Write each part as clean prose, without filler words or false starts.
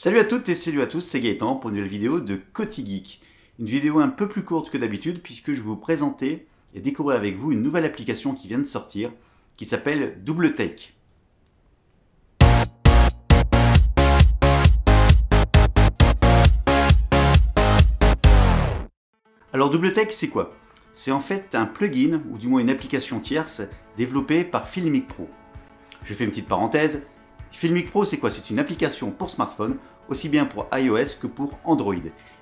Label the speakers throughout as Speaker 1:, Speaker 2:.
Speaker 1: Salut à toutes et salut à tous, c'est Gaëtan pour une nouvelle vidéo de Cotigeek. Une vidéo un peu plus courte que d'habitude puisque je vais vous présenter et découvrir avec vous une nouvelle application qui vient de sortir qui s'appelle DoubleTake. Alors DoubleTake c'est quoi? C'est en fait un plugin ou du moins une application tierce développée par Filmic Pro. Je fais une petite parenthèse. Filmic Pro c'est quoi? C'est une application pour smartphone, aussi bien pour iOS que pour Android,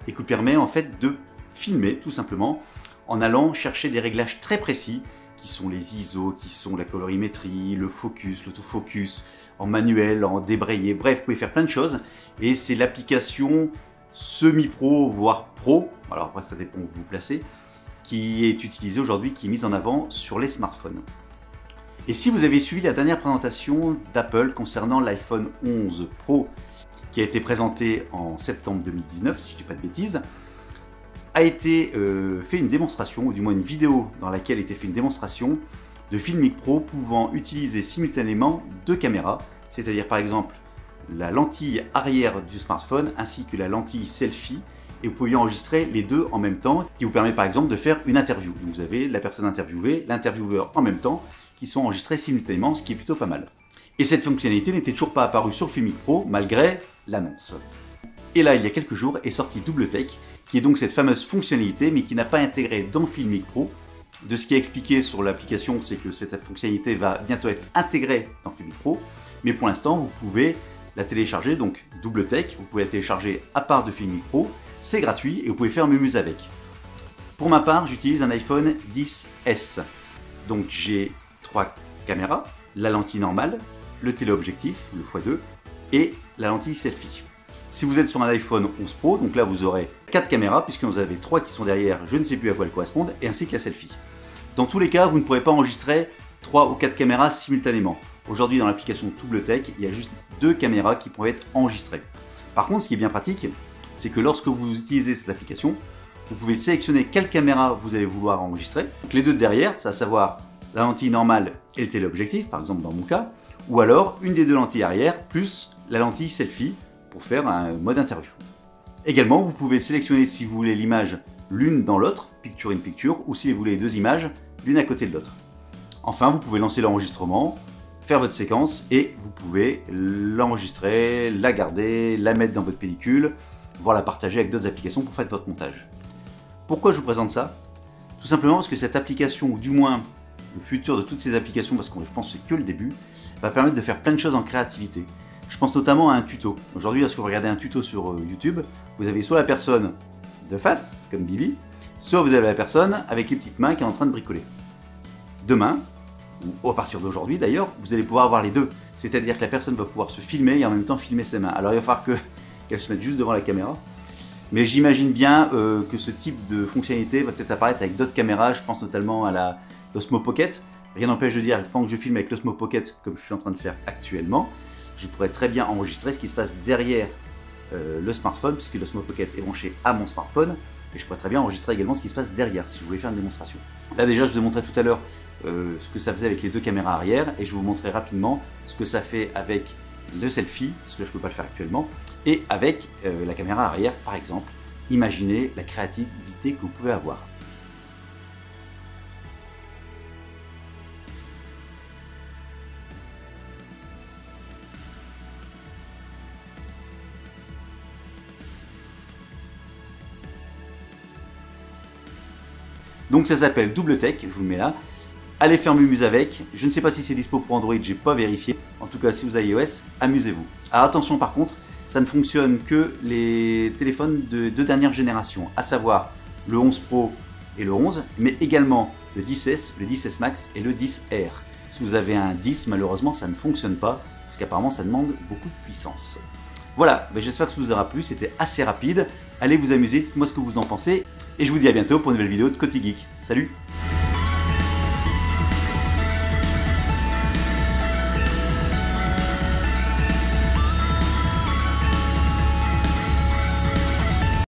Speaker 1: et qui permet en fait de filmer tout simplement en allant chercher des réglages très précis qui sont les ISO, qui sont la colorimétrie, le focus, l'autofocus, en manuel, en débrayé, bref, vous pouvez faire plein de choses, et c'est l'application semi-pro, voire pro, alors après ça dépend où vous vous placez, qui est utilisée aujourd'hui, qui est mise en avant sur les smartphones. Et si vous avez suivi la dernière présentation d'Apple concernant l'iPhone 11 Pro, qui a été présenté en septembre 2019, si je ne dis pas de bêtises, a été fait une démonstration, ou du moins une vidéo dans laquelle était fait une démonstration de Filmic Pro pouvant utiliser simultanément deux caméras, c'est-à-dire par exemple la lentille arrière du smartphone ainsi que la lentille selfie, et vous pouvez enregistrer les deux en même temps, qui vous permet par exemple de faire une interview. Donc vous avez la personne interviewée, l'intervieweur en même temps, qui sont enregistrés simultanément, ce qui est plutôt pas mal. Et cette fonctionnalité n'était toujours pas apparue sur Filmic Pro, malgré l'annonce. Et là, il y a quelques jours, est sorti DoubleTake, qui est donc cette fameuse fonctionnalité, mais qui n'a pas intégré dans Filmic Pro. De ce qui est expliqué sur l'application, c'est que cette fonctionnalité va bientôt être intégrée dans Filmic Pro, mais pour l'instant, vous pouvez la télécharger, donc DoubleTake, vous pouvez la télécharger à part de Filmic Pro, c'est gratuit et vous pouvez faire Mumuse avec. Pour ma part, j'utilise un iPhone XS, donc j'ai trois caméras, la lentille normale, le téléobjectif, le x2, et la lentille selfie. Si vous êtes sur un iPhone 11 Pro, donc là vous aurez 4 caméras, puisque vous avez 3 qui sont derrière, je ne sais plus à quoi elles correspondent, et ainsi que la selfie. Dans tous les cas, vous ne pourrez pas enregistrer 3 ou 4 caméras simultanément. Aujourd'hui dans l'application DoubleTake, il y a juste 2 caméras qui pourraient être enregistrées. Par contre, ce qui est bien pratique, c'est que lorsque vous utilisez cette application, vous pouvez sélectionner quelle caméra vous allez vouloir enregistrer. Donc les deux de derrière, c'est à savoir la lentille normale et le téléobjectif, par exemple dans mon cas, ou alors une des deux lentilles arrière plus la lentille selfie pour faire un mode interview. Également, vous pouvez sélectionner si vous voulez l'image l'une dans l'autre, picture in picture, ou si vous voulez les deux images l'une à côté de l'autre. Enfin, vous pouvez lancer l'enregistrement, faire votre séquence et vous pouvez l'enregistrer, la garder, la mettre dans votre pellicule, voire la partager avec d'autres applications pour faire votre montage. Pourquoi je vous présente ça? Tout simplement parce que cette application, ou du moins le futur de toutes ces applications, parce que je pense que c'est que le début, va permettre de faire plein de choses en créativité. Je pense notamment à un tuto. Aujourd'hui, lorsque vous regardez un tuto sur YouTube, vous avez soit la personne de face, comme Bibi, soit vous avez la personne avec les petites mains qui est en train de bricoler. Demain, ou à partir d'aujourd'hui d'ailleurs, vous allez pouvoir avoir les deux. C'est-à-dire que la personne va pouvoir se filmer et en même temps filmer ses mains. Alors il va falloir qu'elle se mette juste devant la caméra. Mais j'imagine bien que ce type de fonctionnalité va peut-être apparaître avec d'autres caméras. Je pense notamment à l'Osmo Pocket. Rien n'empêche de dire que pendant que je filme avec l'Osmo Pocket, comme je suis en train de faire actuellement, je pourrais très bien enregistrer ce qui se passe derrière le smartphone, puisque l'Osmo Pocket est branché à mon smartphone, et je pourrais très bien enregistrer également ce qui se passe derrière, si je voulais faire une démonstration. Là déjà, je vous ai montré tout à l'heure ce que ça faisait avec les deux caméras arrière, et je vais vous montrer rapidement ce que ça fait avec le selfie, parce que je ne peux pas le faire actuellement, et avec la caméra arrière, par exemple. Imaginez la créativité que vous pouvez avoir. Donc ça s'appelle DoubleTake, je vous le mets là. Allez faire Mumuse avec. Je ne sais pas si c'est dispo pour Android, j'ai pas vérifié. En tout cas, si vous avez iOS, amusez-vous. Alors attention par contre, ça ne fonctionne que les téléphones de deux dernières générations, à savoir le 11 Pro et le 11, mais également le 10S, le 10S Max et le 10R. Si vous avez un 10, malheureusement, ça ne fonctionne pas, parce qu'apparemment, ça demande beaucoup de puissance. Voilà, j'espère que ça vous aura plu, c'était assez rapide. Allez vous amuser, dites-moi ce que vous en pensez. Et je vous dis à bientôt pour une nouvelle vidéo de Cotigeek. Salut!